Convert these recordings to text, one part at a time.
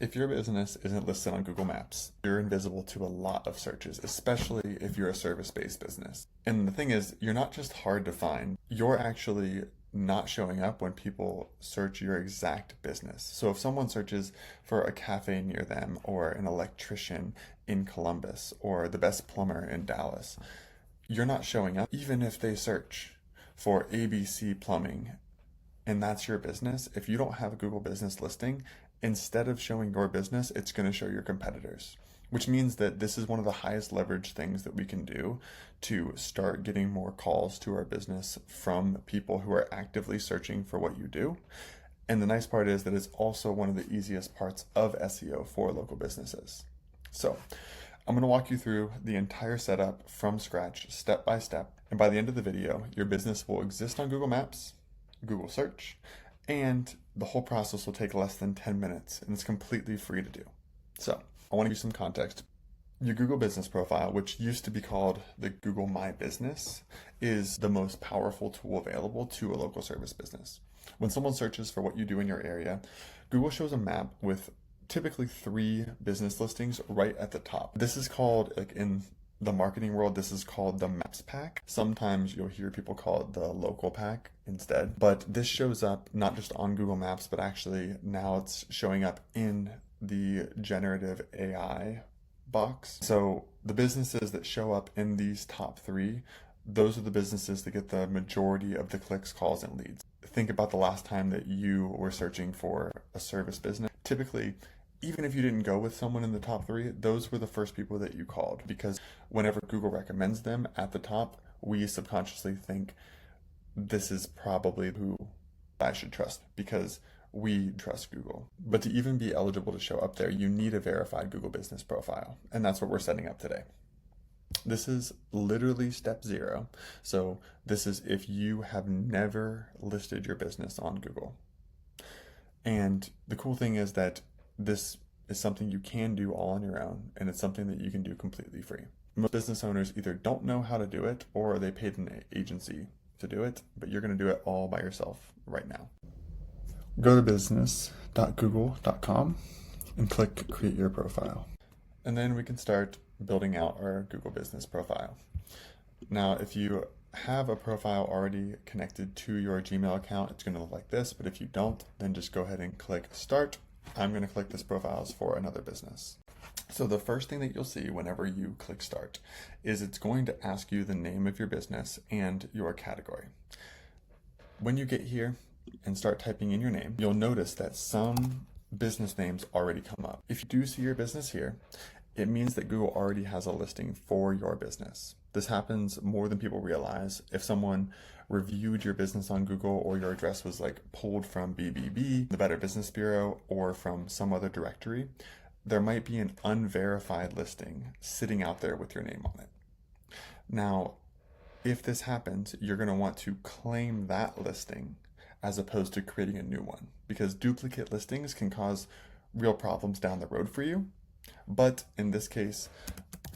If your business isn't listed on Google Maps, you're invisible to a lot of searches, especially if you're a service-based business. And the thing is, you're not just hard to find, you're actually not showing up when people search your exact business. So if someone searches for a cafe near them, or an electrician in Columbus, or the best plumber in Dallas, you're not showing up. Even if they search for ABC Plumbing and that's your business, if you don't have a Google business listing, instead of showing your business, it's going to show your competitors, which means that this is one of the highest leverage things that we can do to start getting more calls to our business from people who are actively searching for what you do. And the nice part is that it's also one of the easiest parts of SEO for local businesses. So I'm going to walk you through the entire setup from scratch, step by step. And by the end of the video, your business will exist on Google Maps, Google Search, and the whole process will take less than 10 minutes, and it's completely free to do. So I want to give you some context. Your Google business profile, which used to be called the Google My Business, is the most powerful tool available to a local service business. When someone searches for what you do in your area, Google shows a map with typically 3 business listings right at the top. This is called, like in the marketing world, this is called the Maps Pack. Sometimes you'll hear people call it the Local Pack instead. But this shows up not just on Google Maps, but actually now it's showing up in the generative AI box. So the businesses that show up in these top 3, those are the businesses that get the majority of the clicks, calls, and leads. Think about the last time that you were searching for a service business. Typically, even if you didn't go with someone in the top 3, those were the first people that you called, because whenever Google recommends them at the top, we subconsciously think this is probably who I should trust, because we trust Google. But to even be eligible to show up there, you need a verified Google business profile, and that's what we're setting up today. This is literally step 0. So this is if you have never listed your business on Google. And the cool thing is that this is something you can do all on your own, and it's something that you can do completely free. Most business owners either don't know how to do it, or they paid an agency to do it, but you're going to do it all by yourself right now. Go to business.google.com and click Create Your Profile. And then we can start building out our Google business profile. Now, if you have a profile already connected to your Gmail account, it's going to look like this, but if you don't, then just go ahead and click Start. I'm going to click this profile as for another business. So the first thing that you'll see whenever you click Start is it's going to ask you the name of your business and your category. When you get here and start typing in your name, you'll notice that some business names already come up. If you do see your business here, it means that Google already has a listing for your business. This happens more than people realize. If someone reviewed your business on Google, or your address was like pulled from BBB, the Better Business Bureau, or from some other directory, there might be an unverified listing sitting out there with your name on it. Now, if this happens, you're going to want to claim that listing as opposed to creating a new one, because duplicate listings can cause real problems down the road for you. But in this case,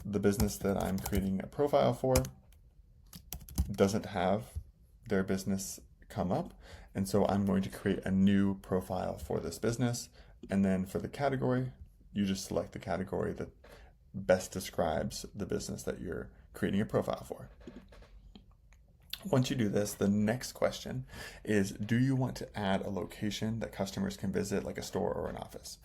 the business that I'm creating a profile for doesn't have their business come up, and so I'm going to create a new profile for this business. And then for the category, you just select the category that best describes the business that you're creating a profile for. Once you do this, the next question is, do you want to add a location that customers can visit, like a store or an office?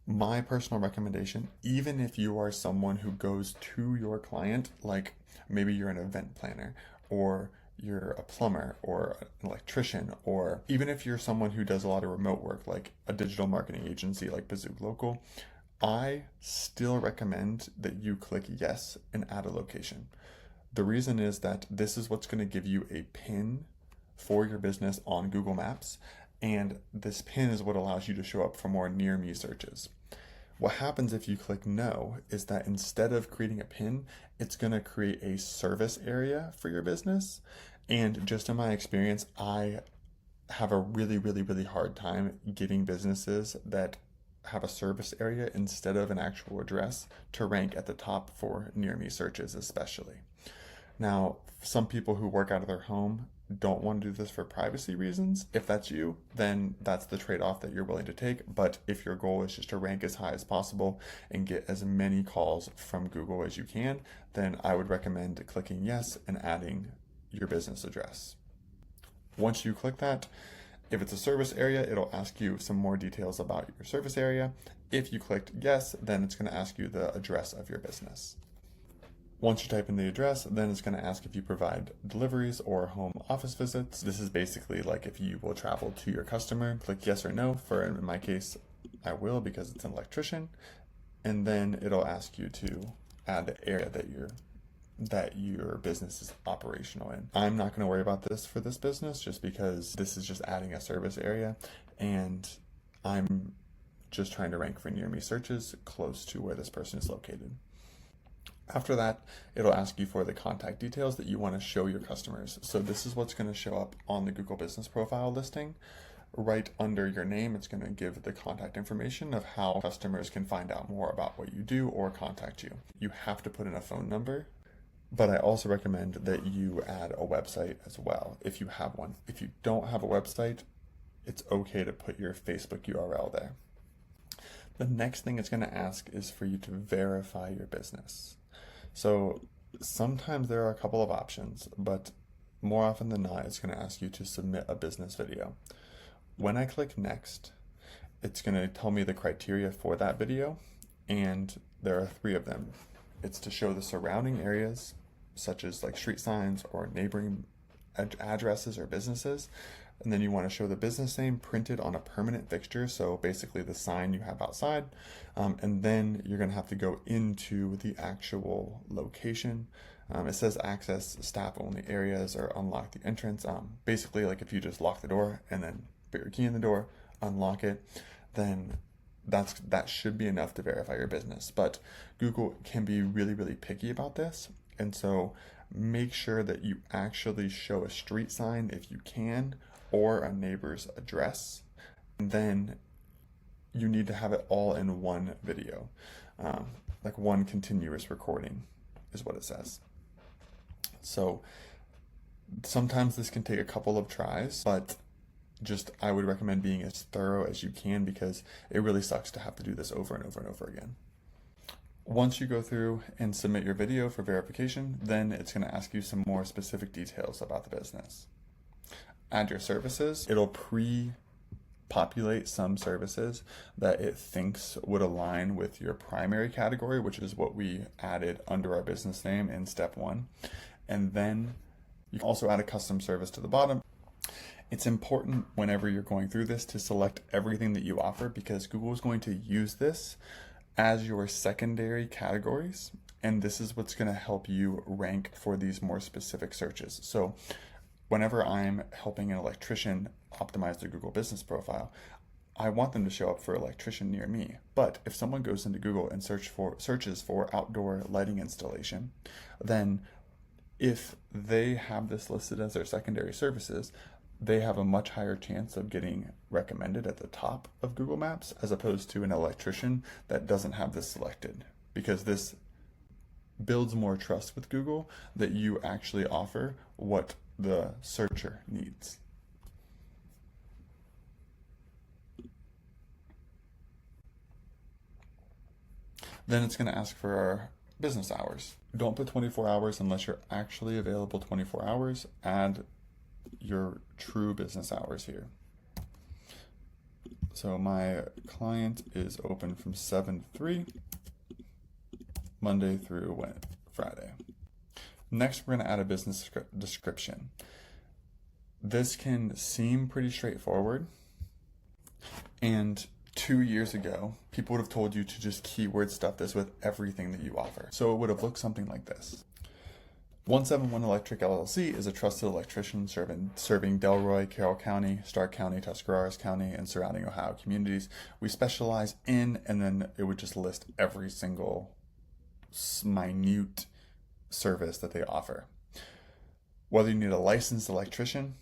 My personal recommendation, even if you are someone who goes to your client, like maybe you're an event planner, or you're a plumber, or an electrician, or even if you're someone who does a lot of remote work, like a digital marketing agency like Bazook Local, I still recommend that you click yes and add a location. The reason is that this is what's going to give you a pin for your business on Google Maps, and this pin is what allows you to show up for more near me searches. What happens if you click no is that instead of creating a pin, it's going to create a service area for your business. And just in my experience, I have a really hard time getting businesses that have a service area instead of an actual address to rank at the top for near me searches especially. Now, some people who work out of their home don't want to do this for privacy reasons. If that's you, then that's the trade-off that you're willing to take. But if your goal is just to rank as high as possible and get as many calls from Google as you can, then I would recommend clicking yes and adding your business address. Once you click that, if it's a service area, it'll ask you some more details about your service area. If you clicked yes, then it's going to ask you the address of your business. Once you type in the address, then it's going to ask if you provide deliveries or home office visits. This is basically like if you will travel to your customer. Click yes or no. For in my case, I will because it's an electrician. And then it'll ask you to add the area that your business is operational in. I'm not going to worry about this for this business just because this is just adding a service area, and I'm just trying to rank for near me searches close to where this person is located. After that, it'll ask you for the contact details that you want to show your customers. So this is what's going to show up on the Google Business Profile listing. Right under your name, it's going to give the contact information of how customers can find out more about what you do or contact you. You have to put in a phone number, but I also recommend that you add a website as well if you have one. If you don't have a website, it's okay to put your Facebook URL there. The next thing it's going to ask is for you to verify your business. So sometimes there are a couple of options, but more often than not, it's going to ask you to submit a business video. When I click next, it's going to tell me the criteria for that video, and there are 3 of them. It's to show the surrounding areas, such as like street signs or neighboring addresses or businesses. And then you want to show the business name printed on a permanent fixture, so basically the sign you have outside. And then you're going to have to go into the actual location. It says access staff only areas or unlock the entrance. Basically, like if you just lock the door and then put your key in the door, unlock it, then that should be enough to verify your business. But Google can be really, really picky about this. And so make sure that you actually show a street sign if you can, or a neighbor's address. And then you need to have it all in one video, like one continuous recording is what it says. So sometimes this can take a couple of tries, but I would recommend being as thorough as you can because it really sucks to have to do this over and over and over again. Once you go through and submit your video for verification, then it's going to ask you some more specific details about the business. Add your services. It'll pre-populate some services that it thinks would align with your primary category, which is what we added under our business name in step 1. And then you can also add a custom service to the bottom. It's important whenever you're going through this to select everything that you offer because Google is going to use this as your secondary categories. And this is what's going to help you rank for these more specific searches. So whenever I'm helping an electrician optimize their Google business profile, I want them to show up for electrician near me. But if someone goes into Google and searches for outdoor lighting installation, then if they have this listed as their secondary services, they have a much higher chance of getting recommended at the top of Google Maps as opposed to an electrician that doesn't have this selected, because this builds more trust with Google that you actually offer what the searcher needs. Then it's going to ask for our business hours. Don't put 24 hours unless you're actually available 24 hours. Add your true business hours here. So my client is open from 7 to 3, Monday through Friday. Next, we're going to add a business description. This can seem pretty straightforward, and 2 years ago, people would have told you to just keyword stuff this with everything that you offer. So it would have looked something like this. 171 Electric LLC is a trusted electrician serving Delroy, Carroll County, Stark County, Tuscarawas County, and surrounding Ohio communities. We specialize in, and then it would just list every single minute service that they offer. Whether you need a licensed electrician,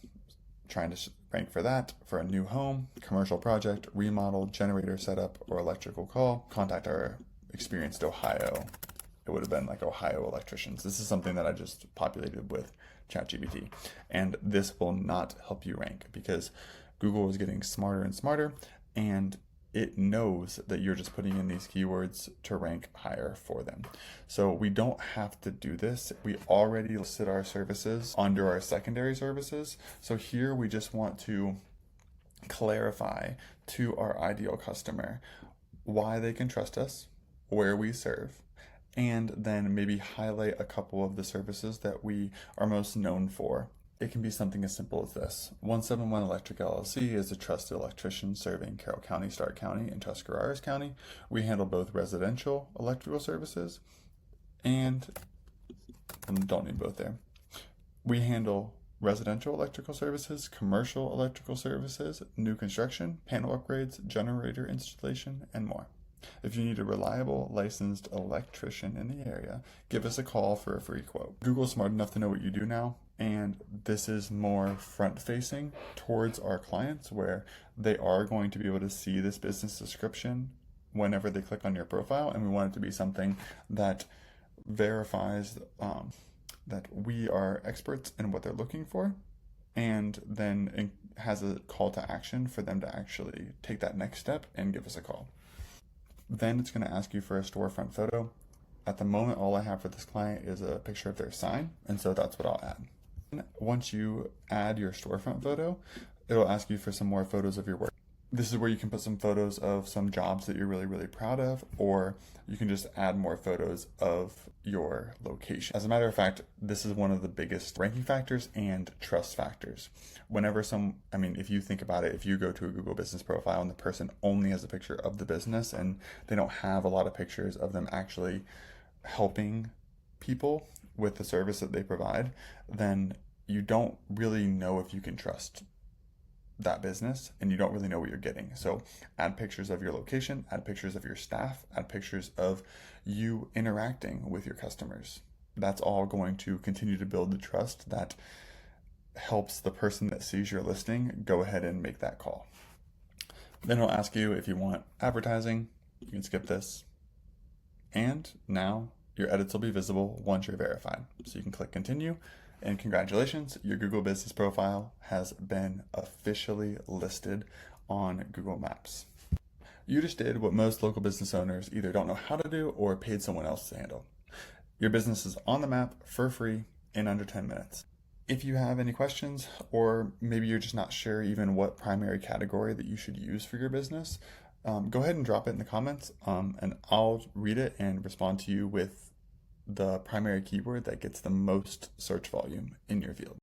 trying to rank for that, for a new home, commercial project, remodel, generator setup, or electrical call, contact our experienced Ohio it would have been like Ohio electricians. This is something that I just populated with ChatGPT. And this will not help you rank because Google is getting smarter and smarter, and it knows that you're just putting in these keywords to rank higher for them. So we don't have to do this. We already listed our services under our secondary services. So here we just want to clarify to our ideal customer why they can trust us, where we serve, and then maybe highlight a couple of the services that we are most known for. It can be something as simple as this. 171 Electric LLC is a trusted electrician serving Carroll County, Stark County, and Tuscarawas County. We handle both residential electrical services and don't need both there. We handle residential electrical services, commercial electrical services, new construction, panel upgrades, generator installation, and more. If you need a reliable, licensed electrician in the area, give us a call for a free quote. Google's smart enough to know what you do now, and this is more front-facing towards our clients where they are going to be able to see this business description whenever they click on your profile, and we want it to be something that verifies that we are experts in what they're looking for, and then has a call to action for them to actually take that next step and give us a call. Then it's going to ask you for a storefront photo. At the moment, all I have for this client is a picture of their sign, and so that's what I'll add. Once you add your storefront photo, it'll ask you for some more photos of your work. This is where you can put some photos of some jobs that you're really, really proud of, or you can just add more photos of your location. As a matter of fact, this is one of the biggest ranking factors and trust factors. Whenever if you think about it, if you go to a Google business profile and the person only has a picture of the business and they don't have a lot of pictures of them actually helping people with the service that they provide, then you don't really know if you can trust that business, and you don't really know what you're getting. So add pictures of your location, add pictures of your staff, add pictures of you interacting with your customers. That's all going to continue to build the trust that helps the person that sees your listing go ahead and make that call. Then it'll ask you if you want advertising. You can skip this. And now your edits will be visible once you're verified. So you can click continue. And congratulations, your Google business profile has been officially listed on Google Maps. You just did what most local business owners either don't know how to do or paid someone else to handle. Your business is on the map for free in under 10 minutes. If you have any questions, or maybe you're just not sure even what primary category that you should use for your business, go ahead and drop it in the comments, and I'll read it and respond to you with the primary keyword that gets the most search volume in your field.